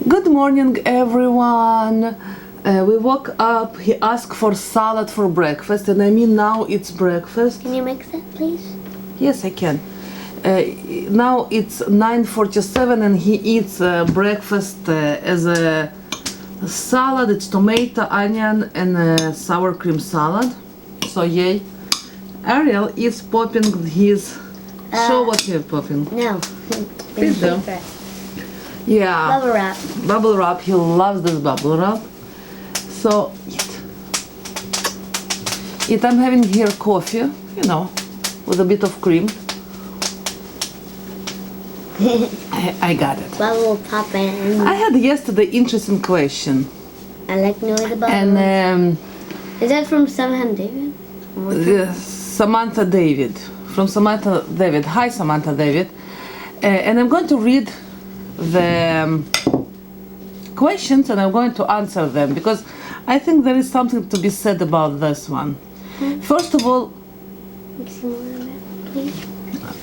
Good morning, everyone. We woke up. He asked for salad for breakfast, and I mean now it's breakfast. Can you mix it, please? Yes, I can. Now it's 9:47, and he eats breakfast as a salad. It's tomato, onion, and sour cream salad. So yay! Ariel is popping his. Show what you're popping. No. Please do. Yeah. Bubble wrap. Bubble wrap. He loves this bubble wrap. So eat. Eat. I'm having here coffee, with a bit of cream. I got it. Bubble pop in. I had yesterday interesting question. I like knowing the bubble. And Is that from Samantha David? Samantha David. From Samantha David. Hi, Samantha David. And I'm going to read the questions and I'm going to answer them because I think there is something to be said about this one. First of all, Mix more of it, please.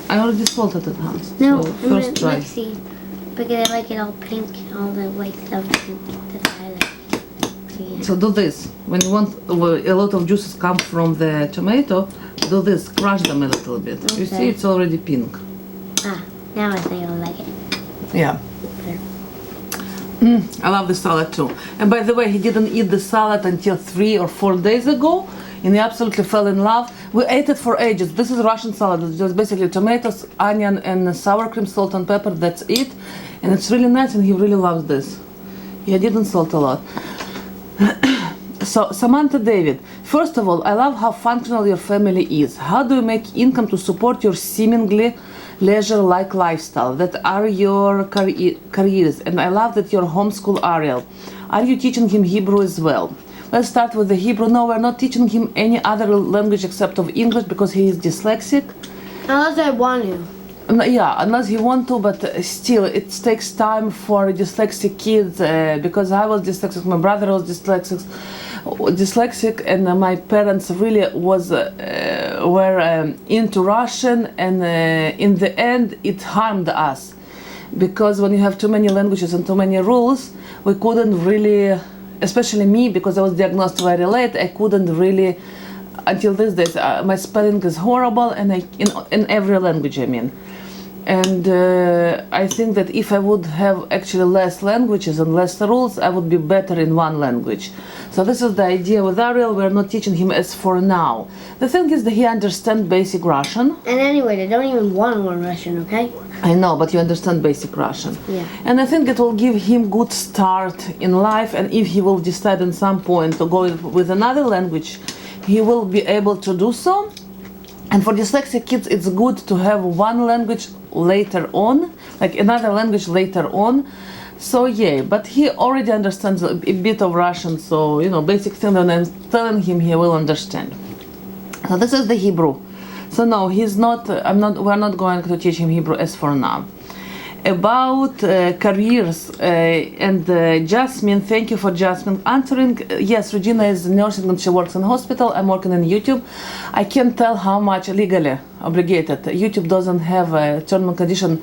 I already salted it, Hans. No, So I'm first try. mixy. Because I like it all pink, all the white stuff pink. That's why I like it. So do this. When you want a lot of juices come from the tomato, do this. Crush them a little bit. You see, Okay. it's already pink. Now I think I like it. Yeah. Better. I love the salad too. And by the way, he didn't eat the salad until 3 or 4 days ago, and he absolutely fell in love. We ate it for ages. This is Russian salad. It's just basically tomatoes, onion, and sour cream, salt and pepper. That's it. And it's really nice, and he really loves this. He didn't salt a lot. So, Samantha David, first of all, I love how functional your family is. How do you make income to support your seemingly leisure-like lifestyle? That are your careers, and I love that you're homeschool Ariel. Are you teaching him Hebrew as well? Let's start with the Hebrew. No, we're not teaching him any other language except of English because he is dyslexic. Unless I want to. Yeah, unless you want to, but still, it takes time for dyslexic kids because I was dyslexic, my brother was dyslexic, and my parents really were into Russian, and in the end, it harmed us because when you have too many languages and too many rules, we couldn't really, especially me, because I was diagnosed very late, I couldn't really. Until these days, my spelling is horrible, and in every language, I mean. And I think that if I would have actually less languages and less rules, I would be better in one language. So this is the idea with Ariel. We're not teaching him as for now. The thing is that he understands basic Russian. And anyway, they don't even want to learn Russian, okay? I know, but you understand basic Russian. Yeah. And I think it will give him good start in life. And if he will decide at some point to go with another language, he will be able to do so. And for dyslexic kids, it's good to have one language later on, like another language later on. So yeah, but he already understands a bit of Russian, so basic thing that I'm telling him, he will understand. So this is the Hebrew. So no, he's not. We're not going to teach him Hebrew as for now. About careers and Jasmine, thank you for Jasmine answering. Yes, Regina is nursing and she works in hospital. I'm working in YouTube. I can't tell how much legally obligated. YouTube doesn't have a term and condition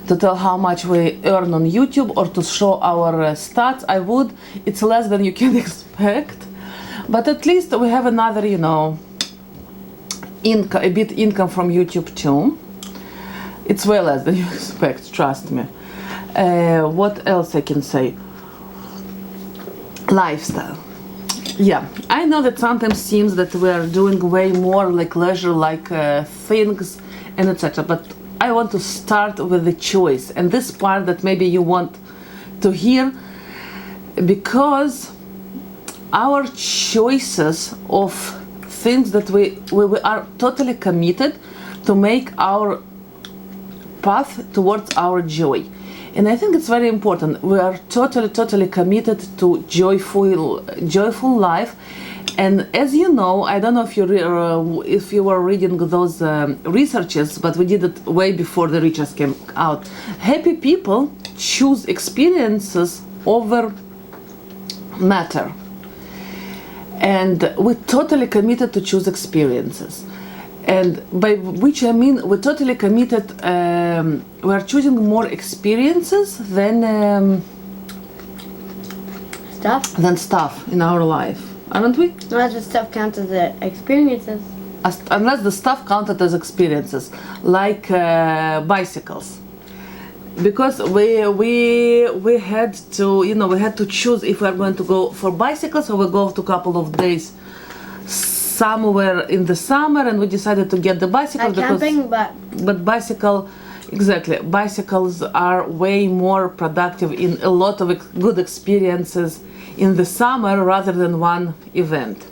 to tell how much we earn on YouTube or to show our stats. I would. It's less than you can expect, but at least we have another, a bit income from YouTube too. It's way less than you expect, trust me. What else I can say? Lifestyle. Yeah, I know that sometimes seems that we are doing way more like leisure-like things and etc. But I want to start with the choice, and this part that maybe you want to hear, because our choices of things that we are totally committed to make our path towards our joy. And I think it's very important. We are totally committed to joyful life. And as you know, I don't know if you were reading those researches, but we did it way before the research came out. Happy people choose experiences over matter. And we're totally committed to choose experiences. And by which I mean we're totally committed, we're choosing more experiences than stuff in our life, aren't we? Unless the stuff counts as the experiences. Unless the stuff counted as experiences, like bicycles. Because we had to, we had to choose if we are going to go for bicycles or we go to a couple of days somewhere in the summer, and we decided to get the bicycles because camping, but bicycles are way more productive in a lot of good experiences in the summer rather than one event.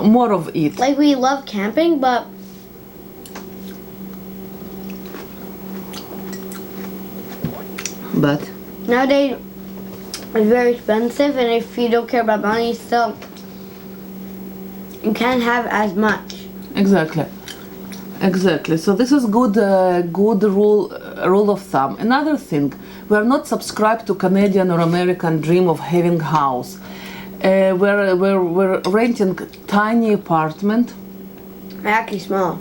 More of it. Like, we love camping, but nowadays it's very expensive, and if you don't care about money, still you can't have as much. Exactly. So this is good rule of thumb. Another thing, we are not subscribed to Canadian or American dream of having house. We're renting tiny apartment. They're actually small.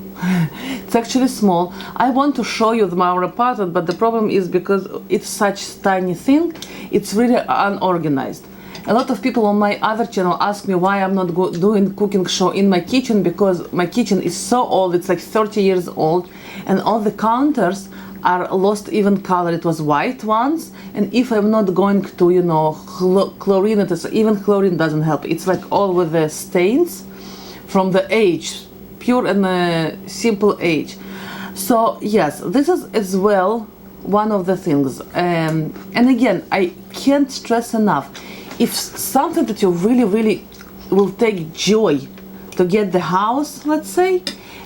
It's actually small. I want to show you our apartment, but the problem is because it's such tiny thing, it's really unorganized. A lot of people on my other channel ask me why I'm not doing cooking show in my kitchen, because my kitchen is so old, it's like 30 years old, and all the counters are lost even color. It was white once, and if I'm not going to, chlorine it, even chlorine doesn't help. It's like all with the stains from the age, pure and simple age. So yes, this is as well one of the things. And again, I can't stress enough, if something that you really will take joy to get the house, let's say,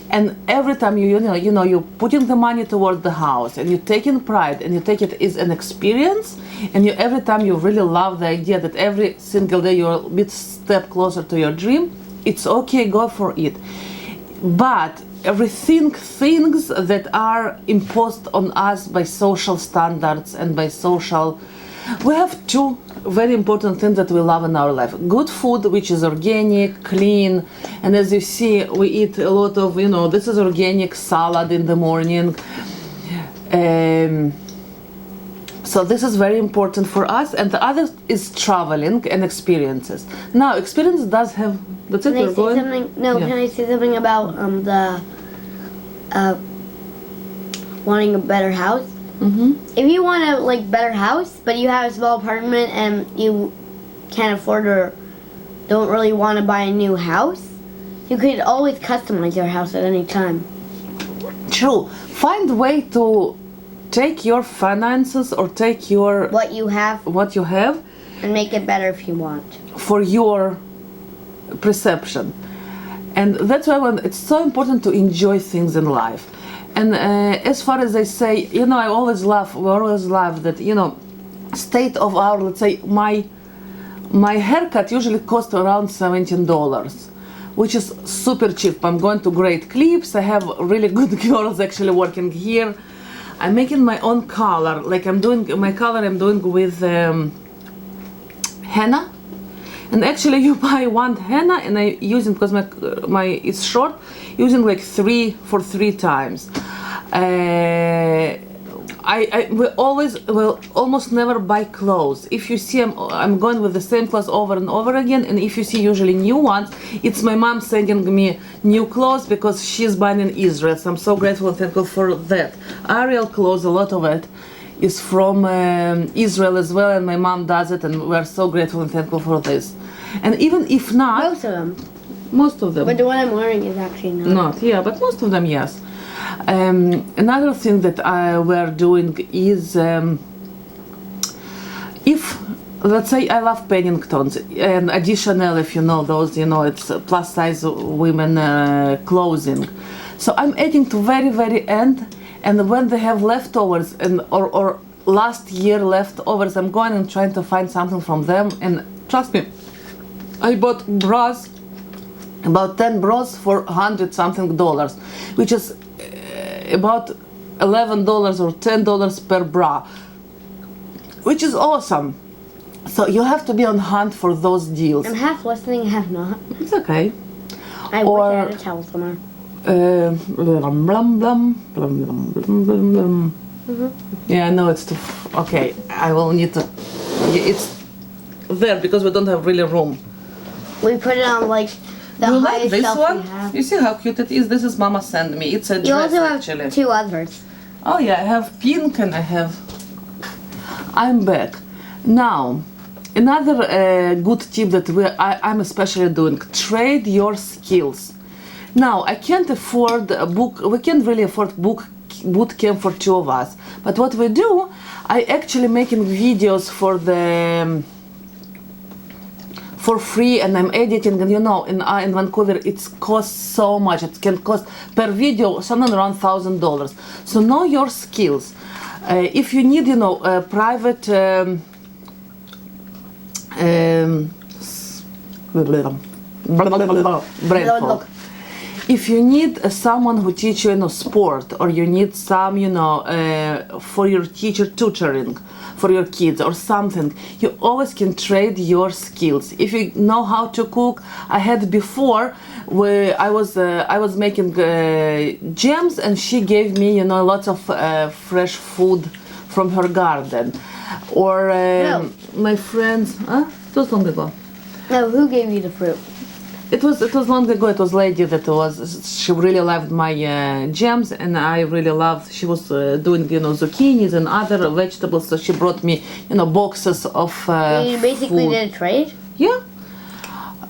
and every time you're putting the money toward the house, and you're taking pride, and you take it as an experience, and every time you really love the idea that every single day you're a bit step closer to your dream, it's okay, go for it. But things that are imposed on us by social standards and by social, we have two very important things that we love in our life. Good food, which is organic, clean, and as you see, we eat a lot of, this is organic salad in the morning. So this is very important for us. And the other is traveling and experiences. Now, experience does have, that's it, Can I you're say going? something? No, Yeah. Can I say something about wanting a better house? Mm-hmm. If you want a better house, but you have a small apartment and you can't afford or don't really want to buy a new house, you could always customize your house at any time. True. Find a way to take your finances or take your What you have and make it better if you want. for your perception. And that's why it's so important to enjoy things in life. And as far as I say, we always laugh that, state of our, let's say, my haircut usually costs around $17, which is super cheap. I'm going to Great Clips. I have really good girls actually working here. I'm making my own color. Like I'm doing with henna. And actually you buy one henna, and I using, because my it's short, using like 3 times. I will almost never buy clothes. If you see, I'm going with the same clothes over and over again, and if you see usually new ones, it's my mom sending me new clothes because she's buying in Israel. So I'm so grateful and thankful for that. Ariel clothes, a lot of it is from Israel as well, and my mom does it, and we're so grateful and thankful for this. And even if not, most of them. But the one I'm wearing is actually not. Yeah, but most of them, yes. Another thing that we're doing is, if, let's say, I love Penningtons, and additional, if you know those, it's plus size women clothing. So I'm adding to very end, and when they have leftovers or last year leftovers, I'm going and trying to find something from them. And trust me, I bought bras, about 10 bras for $100-something, which is about $11 or $10 per bra, which is awesome. So you have to be on hunt for those deals. I'm half listening, half not. It's okay. I wish I had a towel somewhere. Blum, blum, blum, blum, blum, blum, blum, blum. Yeah, I know it's too. Okay, I will need to It's there because we don't have really room. We put it on like the You like highest this shelf one? we have. You see how cute it is? This is Mama sent me. It's a You dress also have actually. 2 others. Oh yeah, I have pink and I have. I'm back. Now, another good tip that I'm especially doing: trade your skills. Now, I can't afford a book. We can't really afford boot camp for 2 of us. But what we do, I actually making videos for the. For free, and I'm editing, and in Vancouver it costs so much. It can cost per video something around $1,000. So know your skills. If you need a private brain fog. If you need someone who teach you sport, or you need some for your teacher tutoring for your kids or something, you always can trade your skills. If you know how to cook, I had before where I was making jams, and she gave me lots of fresh food from her garden. Or my friends, it was long ago. No, who gave you the fruit? It was long ago. It was lady that she really loved my jams, and I really loved. She was doing zucchinis and other vegetables, so she brought me boxes of. You basically food. did a trade? Yeah.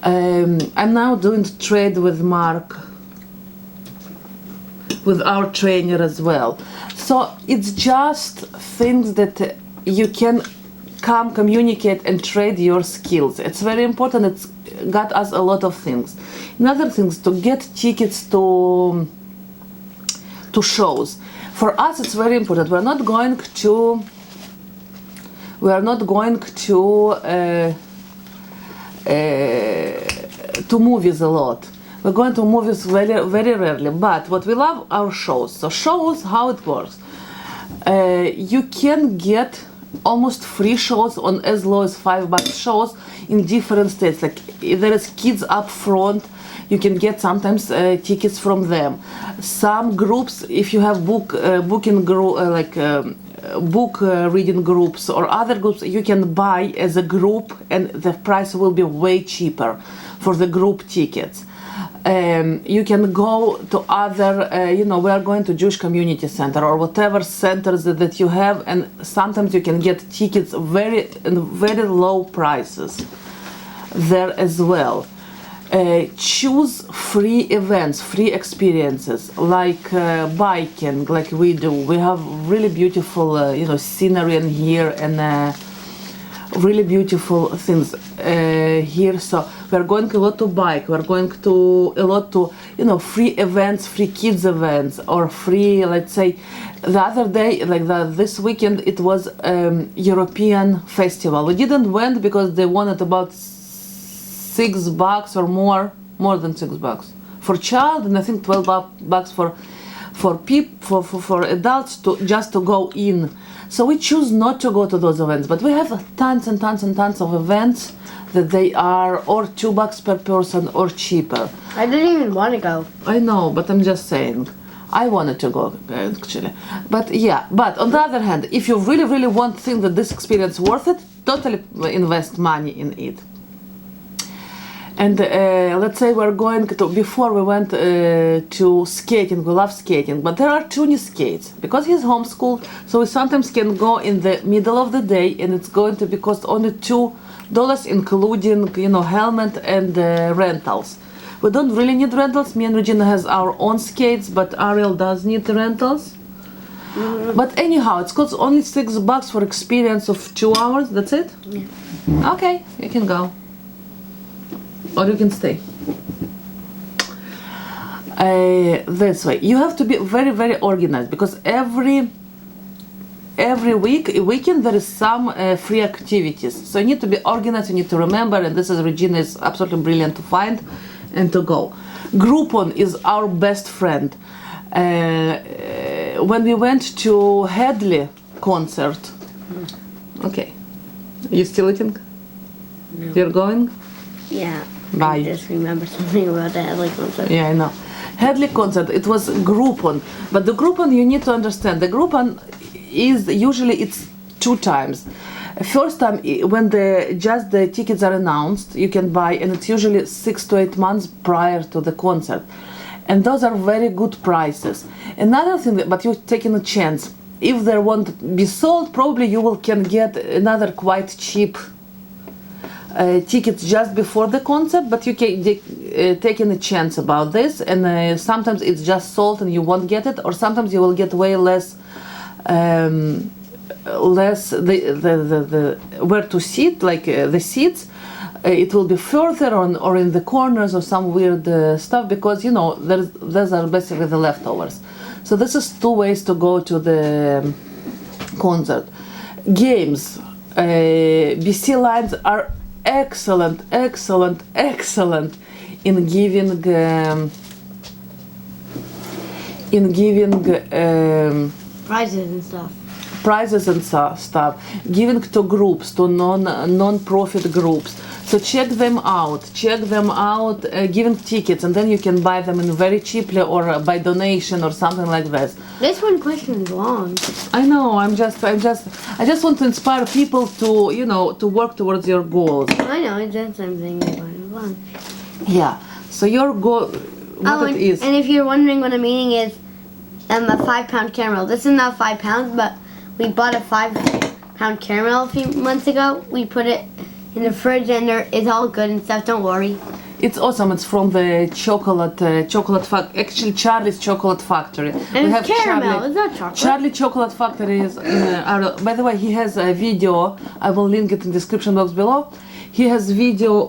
I'm now doing trade with Mark, with our trainer as well. So it's just things that you can come communicate and trade your skills. It's very important. It's got us a lot of things. Another things, to get tickets to shows. For us, it's very important. We're not going to movies a lot. We're going to movies very, very rarely. But what we love are shows. So shows, how it works. You can get almost free shows on as low as $5 shows in different states. Like there is kids up front, you can get sometimes tickets from them. Some groups, if you have book reading groups or other groups, you can buy as a group, and the price will be way cheaper for the group tickets. You can go to other, we are going to Jewish Community Center or whatever centers that you have, and sometimes you can get tickets very low prices there as well. Choose free events, free experiences, like biking, like we do. We have really beautiful, scenery in here, and really beautiful things here. So we're going a lot to bike. We're going to a lot to free events, free kids events, or free, let's say, the other day, this weekend, it was European festival. We didn't went because they wanted about $6 or more than $6 for child, and I think $12 for adults to go in. So we choose not to go to those events, but we have tons and tons and tons of events that they are or $2 per person or cheaper. I didn't even want to go. I know, but I'm just saying. I wanted to go actually, but on the other hand, if you really, really want to think that this experience worth it, totally invest money in it. And let's say we're going to, before we went to skating, we love skating, but there are 2 new skates. Because he's homeschooled, so we sometimes can go in the middle of the day, and it's going to be cost only $2, including, helmet and rentals. We don't really need rentals. Me and Regina has our own skates, but Ariel does need the rentals. Mm-hmm. But anyhow, it costs only $6 for experience of 2 hours, that's it? Yeah. Okay, you can go. Or you can stay. This way. You have to be very, very organized, because every weekend there is some free activities. So you need to be organized, you need to remember, and this is Regina is absolutely brilliant to find and to go. Groupon is our best friend. When we went to Hadley concert, okay, you still eating? No. You're going? Yeah. Bye. I just remember something about the Hadley concert. Yeah, I know. Hadley concert, it was Groupon. But the Groupon, you need to understand, the Groupon is usually it's 2 times. First time when the tickets are announced, you can buy, and it's usually 6 to 8 months prior to the concert, and those are very good prices. Another thing, but you're taking a chance. If they won't be sold, probably you can get another quite cheap tickets just before the concert, but you can taking a chance about this, and sometimes it's just sold and you won't get it, or sometimes you will get way less the where to sit, like the seats. It will be further on or in the corners or some weird stuff, because those are basically the leftovers. So this is 2 ways to go to the concert. Games, BC Lions are excellent in giving Prizes and stuff. Stuff, giving to groups, to non-profit groups. So check them out, giving tickets, and then you can buy them in very cheaply or by donation or something like this. This one question is long. I know. I just want to inspire people to work towards your goals. I know, it's just something fun. Yeah. So your goal, what it is. And if you're wondering what a meaning is, a 5-pound caramel. This is not 5 pounds, but we bought a 5-pound caramel a few months ago. We put it in the fridge, and it's all good and stuff. Don't worry. It's awesome. It's from the chocolate actually Charlie's Chocolate Factory. And it's caramel. It's not chocolate. Charlie Chocolate Factory is by the way, he has a video. I will link it in the description box below. He has video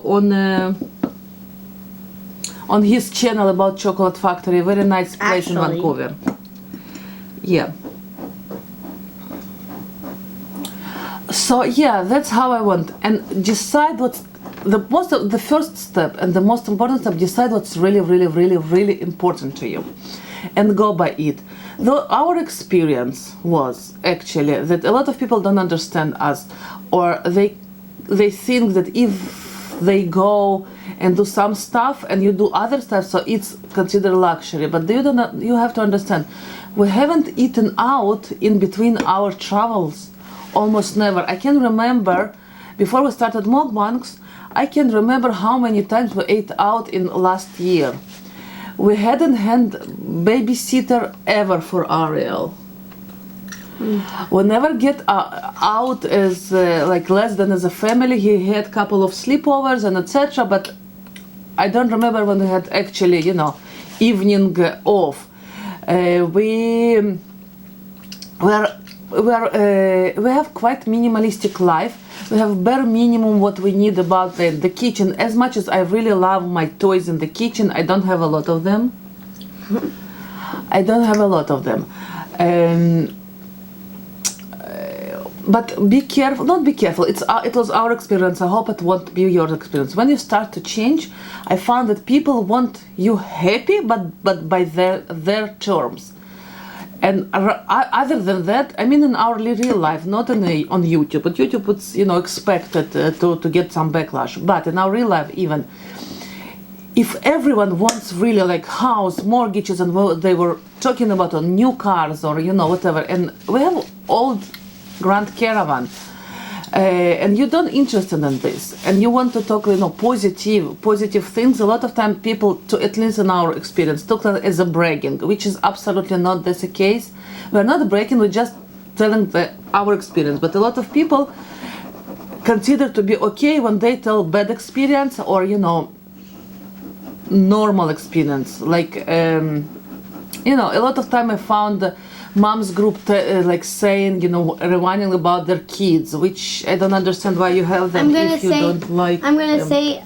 on his channel about Chocolate Factory. Very nice place in Vancouver. Yeah. So yeah, that's how I want, and decide what's the first step and the most important step. Decide what's really important to you, and go by it. Though our experience was actually that a lot of people don't understand us, or they think that if they go and do some stuff and you do other stuff, so it's considered luxury. But you have to understand, we haven't eaten out in between our travels. Almost never. I can remember before we started Mukbangs, I can remember how many times we ate out in last year. We hadn't had babysitter ever for Ariel. We never get out as less than as a family. He had couple of sleepovers and etc. But I don't remember when we had actually evening off. We have quite minimalistic life. We have bare minimum what we need about the kitchen. As much as I really love my toys in the kitchen, I don't have a lot of them. But be careful, not be careful. It was our experience. I hope it won't be your experience. When you start to change, I found that people want you happy, but by their terms. And other than that, I mean, in our real life, not on YouTube. But YouTube, it's expected to get some backlash. But in our real life, even if everyone wants really like house mortgages, and they were talking about on new cars or whatever, and we have old Grand Caravan, and you don't interested in this, and you want to talk positive things, a lot of time people, at least in our experience, took that as a bragging, which is absolutely not this case. We're not bragging, we're just telling our experience. But a lot of people consider to be okay when they tell bad experience or normal experience. Like a lot of time I found mom's group saying, rewinding about their kids, which I don't understand why you have them if you don't like. I'm gonna say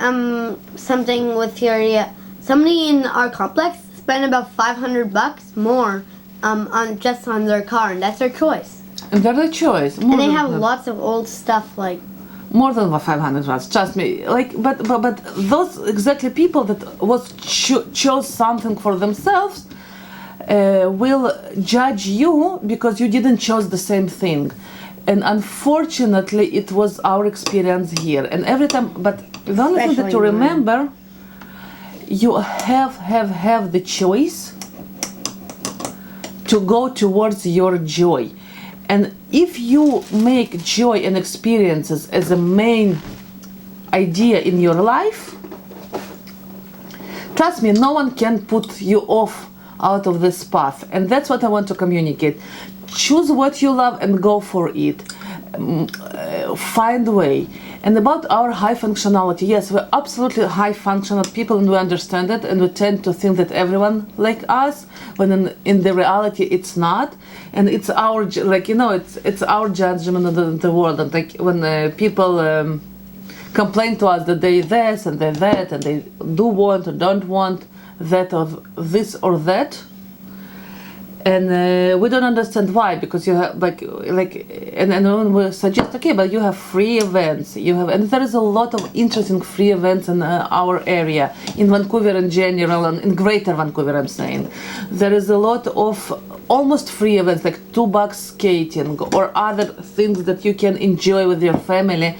something with your somebody in our complex spent about $500 more on their car, and that's their choice. And they're the choice. And they have lots of old stuff like. More than $500, trust me. But those exactly people that chose something for themselves. Will judge you because you didn't choose the same thing, and unfortunately it was our experience here. And every time, but the only thing that to remember, you have the choice to go towards your joy. And if you make joy and experiences as a main idea in your life, trust me, no one can put you off out of this path. And that's what I want to communicate. Choose what you love and go for it. Find a way. And about our high functionality, yes, we're absolutely high functional people and we understand it, and we tend to think that everyone like us, when in the reality it's not. And it's our, like, you know, it's our judgment of the world. And like when people complain to us that they this and they that and they do want or don't want that of this or that, and we don't understand why, because you have and when we suggest, okay, but you have free events, and there is a lot of interesting free events in our area, in Vancouver in general, and in Greater Vancouver, I'm saying there is a lot of almost free events like $2 skating or other things that you can enjoy with your family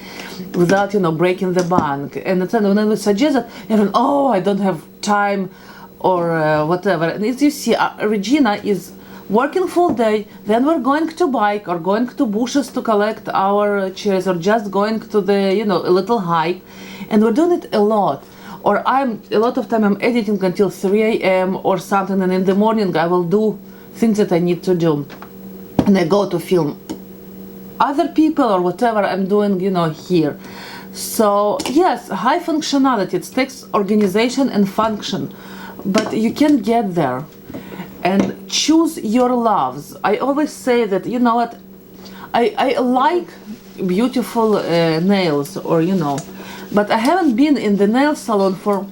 without, you know, breaking the bank. And then when we suggest that, everyone, oh, I don't have time or whatever. And as you see, Regina is working full day, then we're going to bike or going to bushes to collect our chairs, or just going to the, you know, a little hike, and we're doing it a lot. Or a lot of time I'm editing until 3 a.m. or something, and in the morning I will do things that I need to do, and I go to film other people or whatever I'm doing, you know, here. So yes, high functionality, it takes organization and function, but you can get there. And choose your loves. I always say that, you know what, I like beautiful nails, or, you know, but I haven't been in the nail salon for,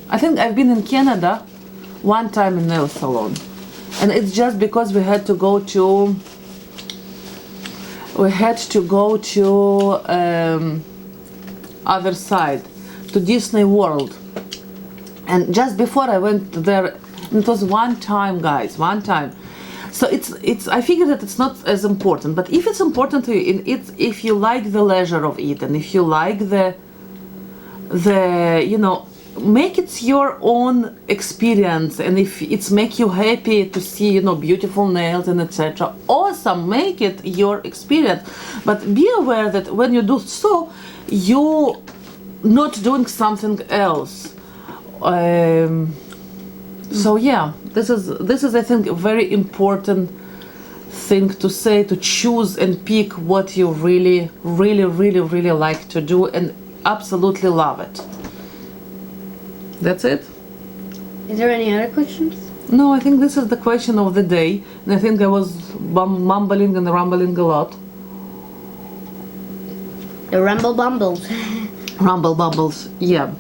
I think I've been in Canada one time in nail salon, and it's just because we had to go to other side, to Disney World. And just before I went there, it was one time, guys, one time. So it's I figure that it's not as important, but if it's important to you, if you like the leisure of it, and if you like the you know, make it your own experience, and if it's make you happy to see, you know, beautiful nails and etc., awesome, make it your experience. But be aware that when you do so, you're not doing something else. So yeah, this is I think a very important thing to say, to choose and pick what you really like to do and absolutely love it. That's it. Is there any other questions? No, I think this is the question of the day, and I think I was mumbling and rambling a lot. The rumble bumbles. Rumble bubbles, yeah.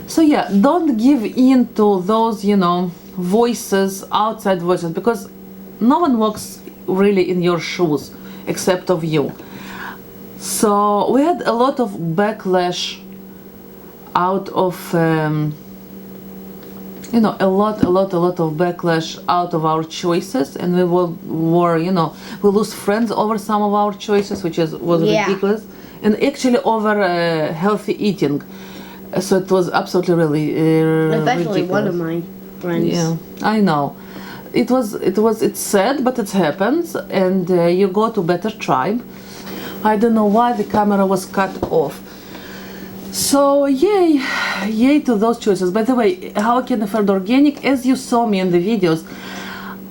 So yeah, don't give in to those, you know, voices, outside voices, because no one walks really in your shoes except of you. So we had a lot of backlash out of, you know, a lot of backlash out of our choices, and we were, you know, we lose friends over some of our choices, which was ridiculous, and actually over healthy eating. So it was absolutely really especially ridiculous. One of my friends. Yeah, I know. It's sad, but it happens, and you go to Better Tribe. I don't know why the camera was cut off. So yay to those choices. By the way, how I can afford organic? As you saw me in the videos,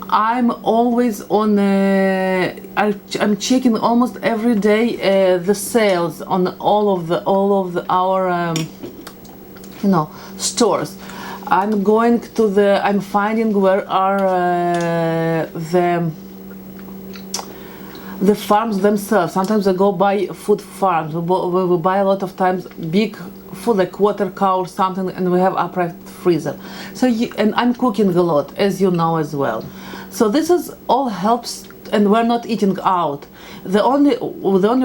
I'm always on. I'm checking almost every day the sales on all of our. You know, stores. I'm going to I'm finding where are the farms themselves. Sometimes I go buy food farms. We buy a lot of times big food like quarter cow or something, and we have upright freezer. So and I'm cooking a lot, as you know as well. So this is all helps, and we're not eating out. The only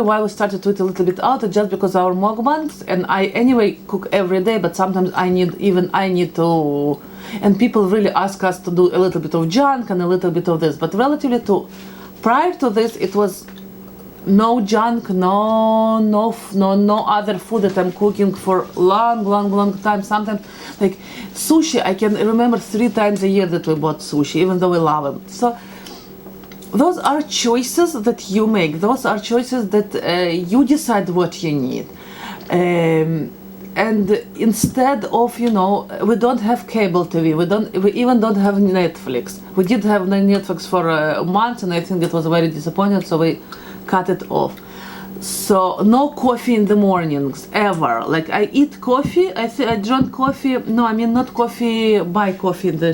why we started to eat a little bit out is just because our mukbangs, and I anyway cook every day, but sometimes I need to, and people really ask us to do a little bit of junk and a little bit of this, but relatively to prior to this it was no junk, no other food that I'm cooking for long time. Sometimes like sushi, I can remember 3 times a year that we bought sushi, even though we love them. So those are choices that you make. Those are choices that you decide what you need. And instead of, we don't have cable TV. We even don't have Netflix. We did have Netflix for a month, and I think it was very disappointing, so we cut it off. So no coffee in the mornings ever. Like I eat coffee. I drink coffee. No, I mean not coffee. Buy coffee in the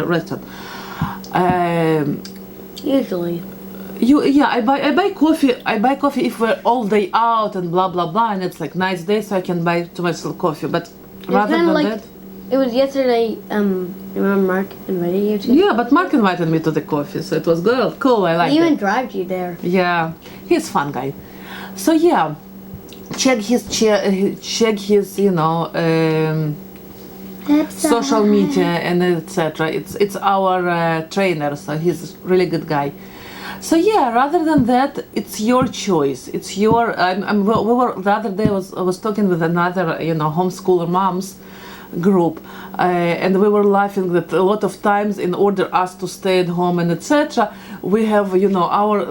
restaurant. Usually. I buy coffee. I buy coffee if we're all day out and blah blah blah, and it's like nice day, so I can buy to myself coffee. But rather than that, it was yesterday. Remember Mark invited you to? Yeah, but Mark invited me to the coffee, so it was good, cool. I like it. He even drive you there. Yeah, he's a fun guy. So yeah, check his social media and etc. It's our trainer, so he's a really good guy. So yeah, rather than that, it's your choice. It's your. We were the other day. I was talking with another homeschooler moms group, and we were laughing that a lot of times, in order us to stay at home and etc., we have our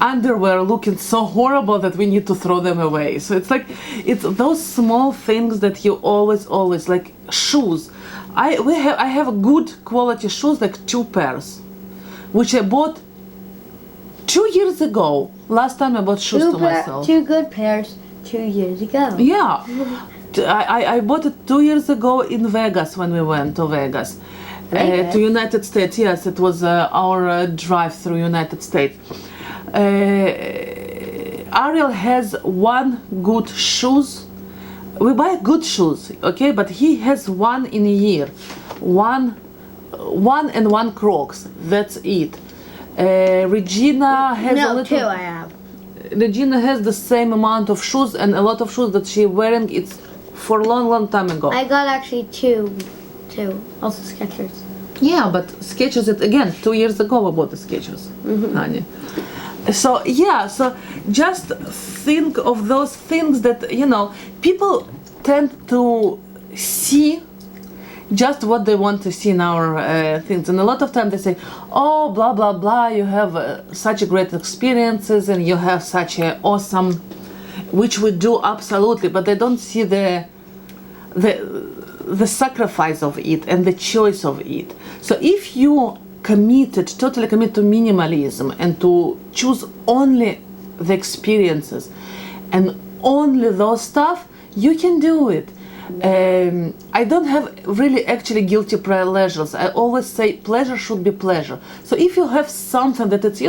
underwear looking so horrible that we need to throw them away. So it's like it's those small things that you always like shoes. I have good quality shoes, like 2 pairs, which I bought 2 years ago. Last time I bought shoes to myself. 2 good pairs 2 years ago. Yeah. I bought it 2 years ago in Vegas when we went to Vegas. To United States. Yes, it was our drive through United States. Ariel has 1 good shoes. We buy good shoes, okay, but he has 1 in a year. One and 1 Crocs. That's it. Regina has a little. 2 I have. Regina has the same amount of shoes, and a lot of shoes that she's wearing. It's for a long time ago. I got actually two, also Skechers. Yeah, but Skechers, it again 2 years ago I bought the Skechers, honey. So yeah, so just think of those things that people tend to see just what they want to see in our things, and a lot of time they say, oh, blah blah blah, you have such great experiences and you have such a awesome, which we do absolutely, but they don't see the sacrifice of it and the choice of it. So if you totally committed to minimalism and to choose only the experiences and only those stuff, you can do it. I don't have really actually guilty pleasures. I always say pleasure should be pleasure. So if you have something that it's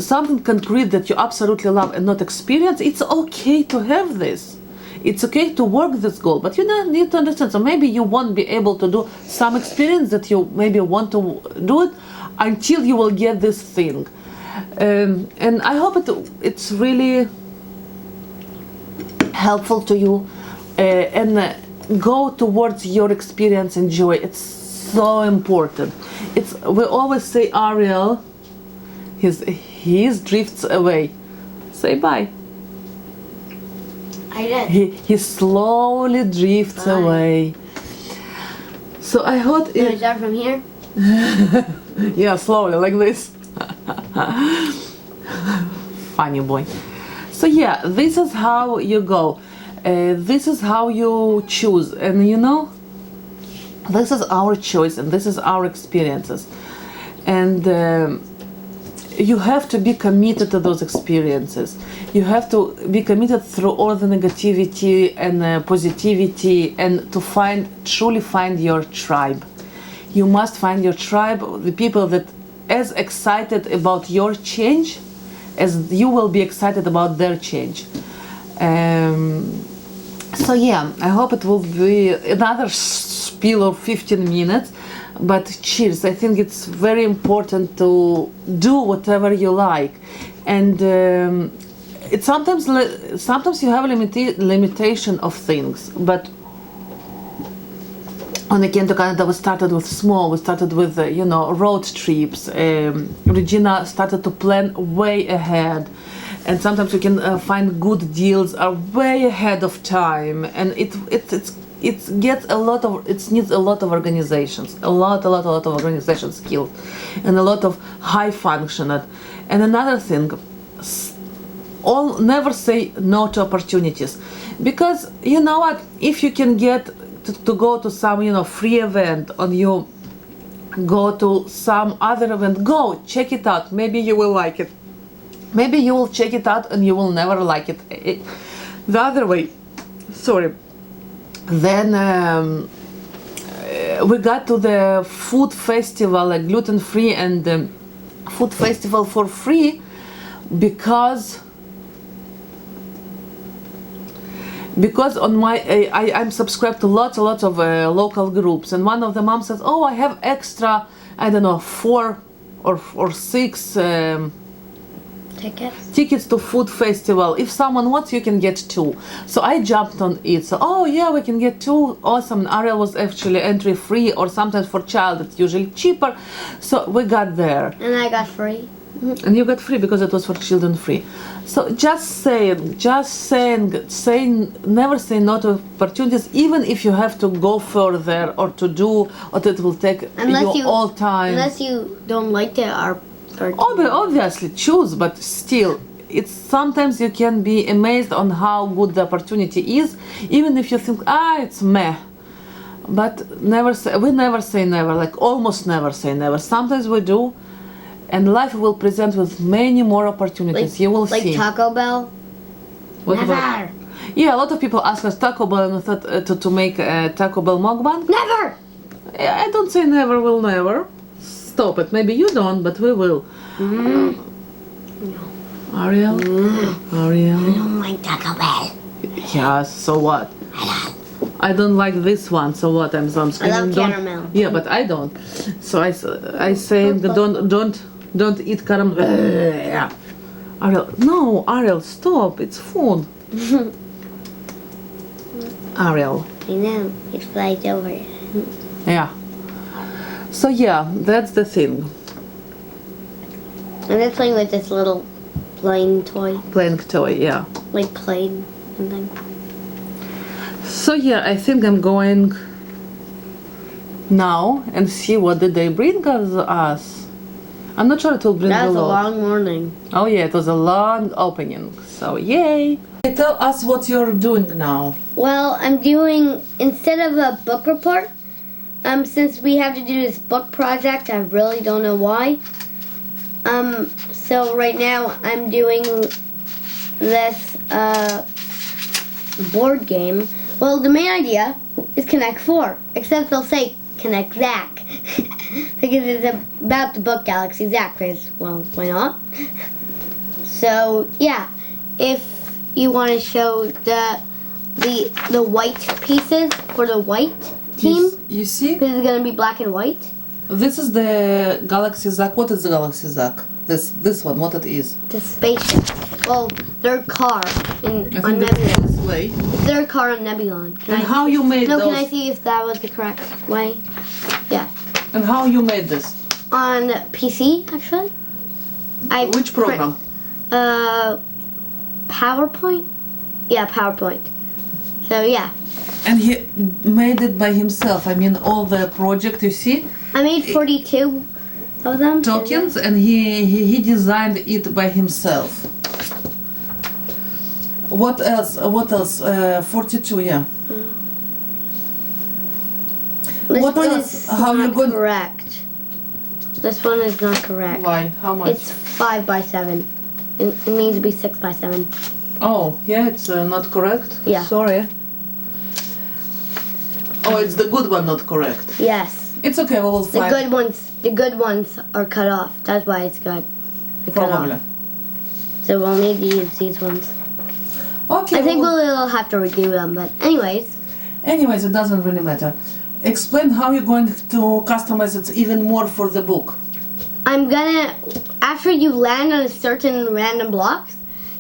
something concrete that you absolutely love and not experience, it's okay to have this. It's okay to work this goal, but you need to understand. So maybe you won't be able to do some experience that you maybe want to do it until you will get this thing. And I hope it's really helpful to you, and go towards your experience and joy. It's so important. We always say Ariel, he drifts away. Say bye. I did. He slowly drifts away. So I hope Can I start from here? Yeah, slowly, like this. Funny boy. So yeah, this is how you go. This is how you choose, and this is our choice and this is our experiences, and you have to be committed to those experiences. You have to be committed through all the negativity and positivity, and to truly find your tribe. You must find your tribe, the people that as excited about your change as you will be excited about their change. So yeah, I hope it will be another spiel of 15 minutes, but cheers. I think it's very important to do whatever you like, and it's sometimes you have a limitation of things, but when I came to Canada, we started with small. We started with road trips. Regina started to plan way ahead, and sometimes we can find good deals are way ahead of time, and it's it gets a lot of, it needs a lot of organizations, a lot of organization skills, and a lot of high function. And another thing, never say no to opportunities, because you know what, if you can get to go to some, you know, free event, or you go to some other event, go check it out, maybe you will like it, maybe you will check it out and you will never like it. The other way, sorry, then we got to the food festival, like gluten free and food festival for free, because on my I'm subscribed to lots of local groups, and one of the moms says, oh, I have extra, I don't know, 4 or 6 tickets to food festival. If someone wants, you can get 2. So I jumped on it. So, oh yeah, we can get 2. Awesome. Ariel was actually entry free, or sometimes for child it's usually cheaper. So we got there. And I got free. And you got free because it was for children free. So just saying, never say no to opportunities, even if you have to go further or to do, or it will take you all time. Unless you don't like it, or obviously choose, but still, it's sometimes you can be amazed on how good the opportunity is, even if you think, it's meh. But we never say never, like almost never say never. Sometimes we do. And life will present with many more opportunities. You will see. Like Taco Bell? Never. Yeah, a lot of people ask us Taco Bell, and we thought to make a Taco Bell mukbang. Never! I don't say never will never. Stop it. Maybe you don't, but we will. No. Ariel? Ariel? I don't like Taco Bell. Yeah, so what? I don't like this one, so what? I'm screaming. I love caramel. Yeah, but I don't. So I say don't eat caramel. Ariel, no, Ariel, stop. It's food. Ariel. I know. It flies over. Yeah. So yeah, that's the thing. I'm just playing with this little plane toy. Playing toy, yeah. Like plane something. So yeah, I think I'm going now and see what did they bring us. I'm not sure it will bring That was a a lot. long morning. Oh yeah, it was a long opening. So yay! Tell us what you're doing now. Well, I'm doing, instead of a book report, since we have to do this book project, I really don't know why. So right now I'm doing this board game. Well, the main idea is Connect 4, except they'll say Connect Zach. Because it's about the book Galaxy Zach, because, well, why not? So, yeah, if you want to show the white pieces for the white team, You see? because it's going to be black and white. This is the Galaxy Zack. What is the Galaxy Zack? This one, what it is? The spaceship. Well, their car on think Nebulon. this way. It's their car on Nebulon. And how you made No, those? can I see if that was the correct way? Yeah. And how you made this? On PC, actually. Which program? PowerPoint? Yeah, PowerPoint. So, yeah. And he made it by himself. I mean, all the project, you see? I made 42 of them. Tokens, and he designed it by himself. What else? 42, yeah. This What one else? is How you not going- correct. This one is not correct. Why? How much? It's 5 by 7. It needs to be 6 by 7. Oh, yeah, it's not correct? Yeah. Sorry. Oh, it's the good one not correct. Yes. It's okay, we will The find. good ones are cut off. That's why it's good. They're cut Probably. off. So we'll need to use these ones. Okay. I think we'll have to redo them, but anyways. Anyways, it doesn't really matter. Explain how you're going to customize it even more for the book. I'm gonna, after you land on a certain random blocks,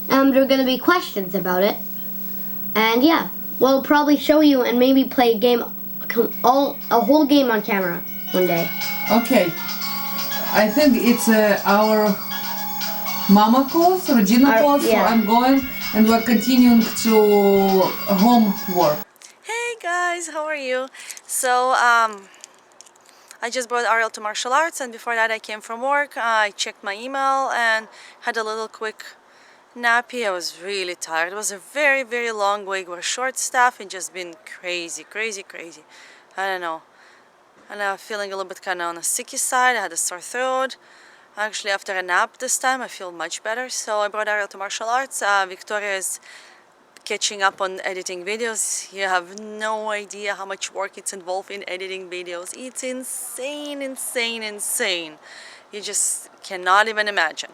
there are gonna be questions about it. And yeah, we'll probably show you and maybe play a game, a whole game on camera one day. Okay. I think it's our mama calls, Regina calls, yeah. so I'm going and we're continuing to homework. Hey guys, how are you? So I just brought Ariel to martial arts, and before that I came from work. I checked my email and had a little quick nappy. I was really tired. It was a very, very long week. We're short staff and just been crazy. I don't know. And I'm feeling a little bit kind of on the sicky side. I had a sore throat. Actually, after a nap this time, I feel much better. So I brought Ariel to martial arts. Victoria is catching up on editing videos. You have no idea how much work it's involved in editing videos. It's insane. You just cannot even imagine.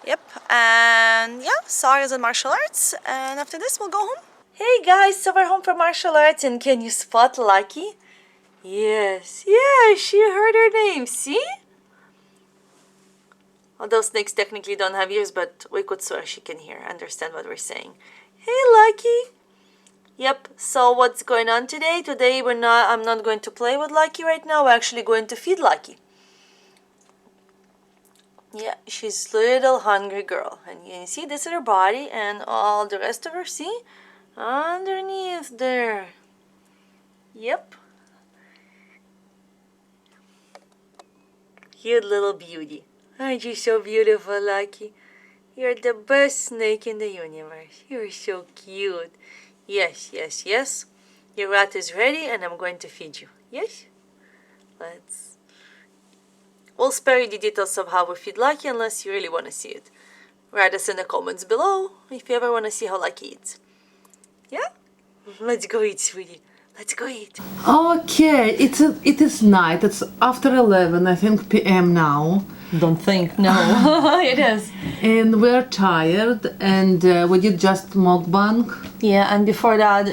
Yep, and yeah, Sarah's in martial arts, and after this we'll go home. Hey guys, so we're home from martial arts, and can you spot Lucky? Yes, she heard her name, see? Although snakes technically don't have ears, but we could swear she can understand what we're saying. Hey Lucky! Yep, so what's going on today? Today I'm not going to play with Lucky right now, we're actually going to feed Lucky. Yeah, she's a little hungry girl. And you can see this is her body and all the rest of her, see? Underneath there. Yep. Cute little beauty. Aren't you so beautiful, Lucky? You're the best snake in the universe. You're so cute. Yes. Your rat is ready and I'm going to feed you. Yes? We'll spare you the details of how we feed Lucky unless you really want to see it. Write us in the comments below if you ever want to see how Lucky eats. Yeah? Let's go eat, sweetie. Let's go eat. Okay, it is night. It's after 11, I think, p.m. now. Don't think, no. It is. And we're tired, and we did just mukbang. Yeah, and before that,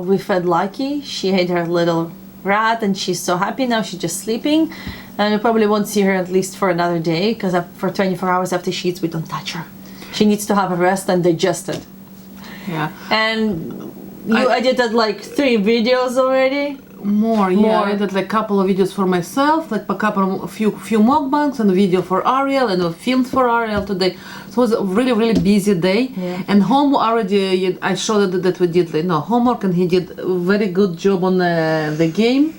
we fed Lucky. She ate her little rat, and she's so happy now. She's just sleeping. And we probably won't see her at least for another day, because for 24 hours after she eats, we don't touch her. She needs to have a rest and digest it. Yeah. And you edited like 3 videos already? More. I did like a couple of videos for myself, like a few mukbangs, and a video for Ariel, and a film for Ariel today. So it was a really, really busy day. Yeah. And home already, I showed that we did homework, and he did a very good job on the game.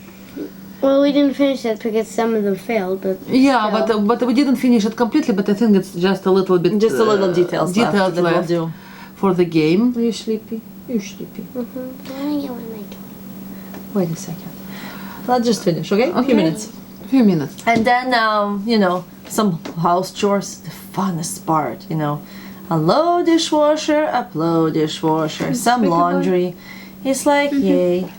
Well, we didn't finish it because some of them failed, but yeah, but we didn't finish it completely. But I think it's just a little bit, just a little details left that we'll do for the game. Are you sleepy? You're sleepy. Wait a second. Let's just finish, okay? A few minutes. And then, some house chores. The funnest part, Hello, dishwasher. Upload dishwasher. Some laundry. It's like, yay.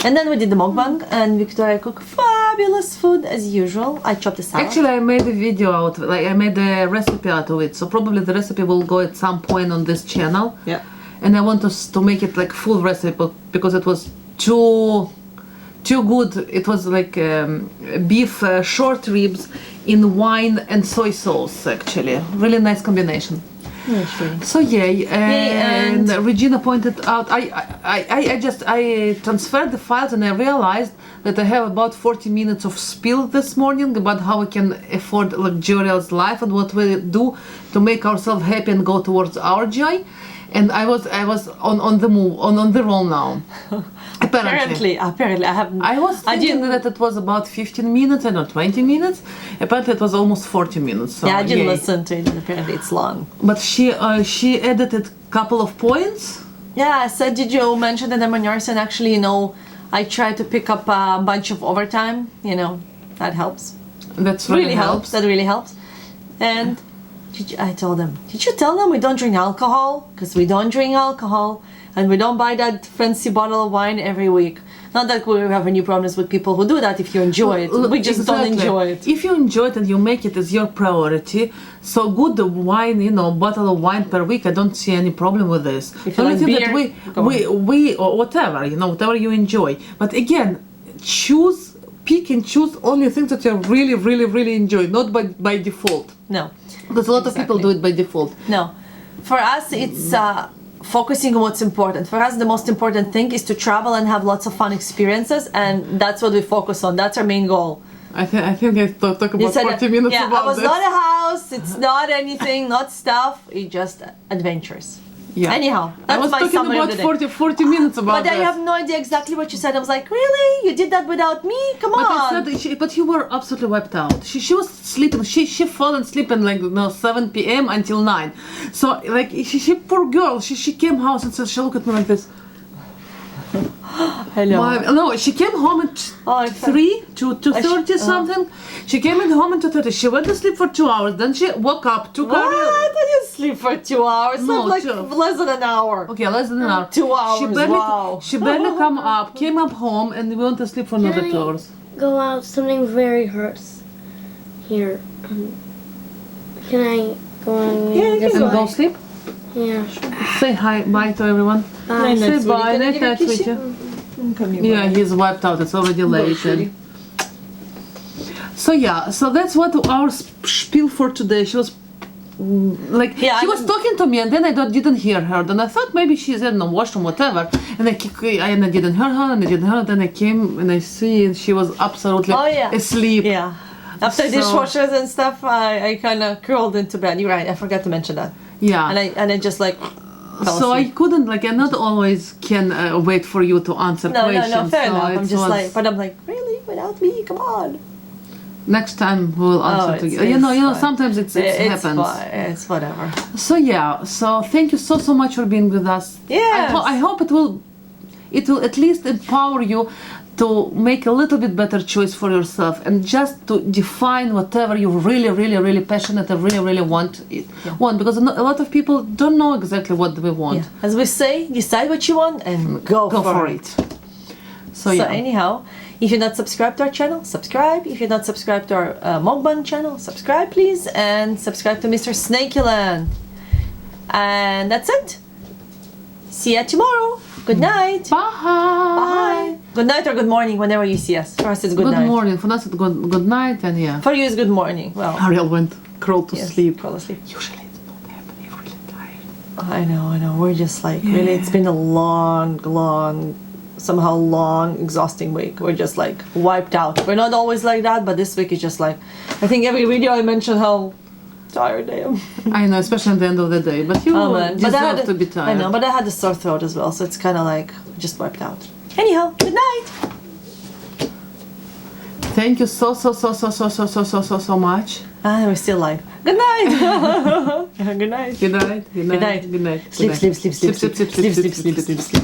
And then we did the mukbang, and Victoria cooked fabulous food as usual. I chopped the salad. Actually, I made a video out of it. Like, I made a recipe out of it. So probably the recipe will go at some point on this channel. Yeah. And I want us to make it like full recipe because it was too good. It was like beef short ribs in wine and soy sauce. Actually, really nice combination. So yay, and Regina pointed out. I transferred the files and I realized that I have about 40 minutes of spill this morning about how we can afford luxurious life and what we do to make ourselves happy and go towards our joy. And I was on the move, on the roll now. Apparently, I was thinking that it was about 15 minutes and not 20 minutes. Apparently, it was almost 40 minutes. So, yeah, I didn't listen to it. Apparently, it's long. But she edited a couple of points. Yeah, I said, did you mention that I'm a nurse? And actually, I try to pick up a bunch of overtime. That helps. That's really helps. That really helps. And I told them, did you tell them we don't drink alcohol? Because we don't drink alcohol. And we don't buy that fancy bottle of wine every week. Not that we have any problems with people who do that if you enjoy it. We just don't enjoy it. If you enjoy it and you make it as your priority, so good wine, bottle of wine per week, I don't see any problem with this. If you like beer, we or whatever, whatever you enjoy. But again, pick and choose only things that you really, really, really enjoy, not by default. No. Because a lot of people do it by default. No. For us, it's focusing on what's important. For us, the most important thing is to travel and have lots of fun experiences, and that's what we focus on. That's our main goal. I think I talk about 40 minutes about this. It was not a house, it's not anything, not stuff, it's just adventures. Yeah. Anyhow, I that's was my talking summary of about the day. 40 minutes about But I that. have no idea exactly what you said. I was like, really? You did that without me? Come But I on. said, but you were absolutely wiped out. She was sleeping. She fell asleep in like 7 p.m. until 9. So like she poor girl. She came house and said she looked at me like this. Hello. No, she came home at Oh, 3 to 2:30 something. She came in home at 2:30. She went to sleep for 2 hours. Then she woke up, took What? her. I didn't sleep for 2 hours. No, Slept like 2. less than an hour. Okay, less than an hour. 2 hours, wow. She barely came up home, and we went to sleep for another 2 hours. Go out. Something very hurts here. Can I go on? Yeah, you can And go sleep. Yeah. Say hi, bye to everyone. Bye. Say bye. Night, night, sweetie. Come here. Yeah, he's wiped out. It's already late. sweetie. So yeah, so that's what our spiel for today. She was like, Yeah, she was talking to me, and then I didn't hear her. Then I thought maybe she's in the washroom, whatever. And I didn't hear her, and I didn't hear her. Then I came and I see, and she was absolutely Oh, yeah. asleep. Yeah. After So- dishwashers and stuff, I kind of curled into bed. You're right. I forgot to mention that. Yeah. And I just like fell So I asleep. couldn't like I not always can wait for you to answer No, questions. fair so enough. I'm it just was- like, but I'm like, really? Without me? Come on. next time we'll answer it's- together. it's You know, fine. sometimes it happens. Fine. It's whatever. So yeah, so thank you so much for being with us. Yes. I hope it will at least empower you to make a little bit better choice for yourself and just to define whatever you really passionate and really want because a lot of people don't know exactly what they want. Yeah. As we say, decide what you want and go for it. So So yeah. anyhow, if you're not subscribed to our channel, subscribe. If you're not subscribed to our Mukbang channel, subscribe please, and subscribe to Mr. Snakeland. And that's it. See ya tomorrow. Good night. Bye. Bye. Good night or good morning, whenever you see us. For us, it's good, Good night. morning. For us, it's good night, and yeah. For you, it's good morning. Well, Ariel went crawled to yes, sleep. fall asleep. Usually it's not happening. You're really tired. I know. We're just like, really, it's been a long, somehow long, exhausting week. We're just like wiped out. We're not always like that, but this week is just like, I think every video I mention how tired I am. I know, especially at the end of the day. But you Oh man, deserve but I had to be tired. I know, but I had a sore throat as well, so it's kind of like just wiped out. Anyhow, good night. Thank you so much. We're still live. Good night. Good night. Good night. Good night. Good night. Good night. Sleep, sleep, sleep, sleep, Sleep.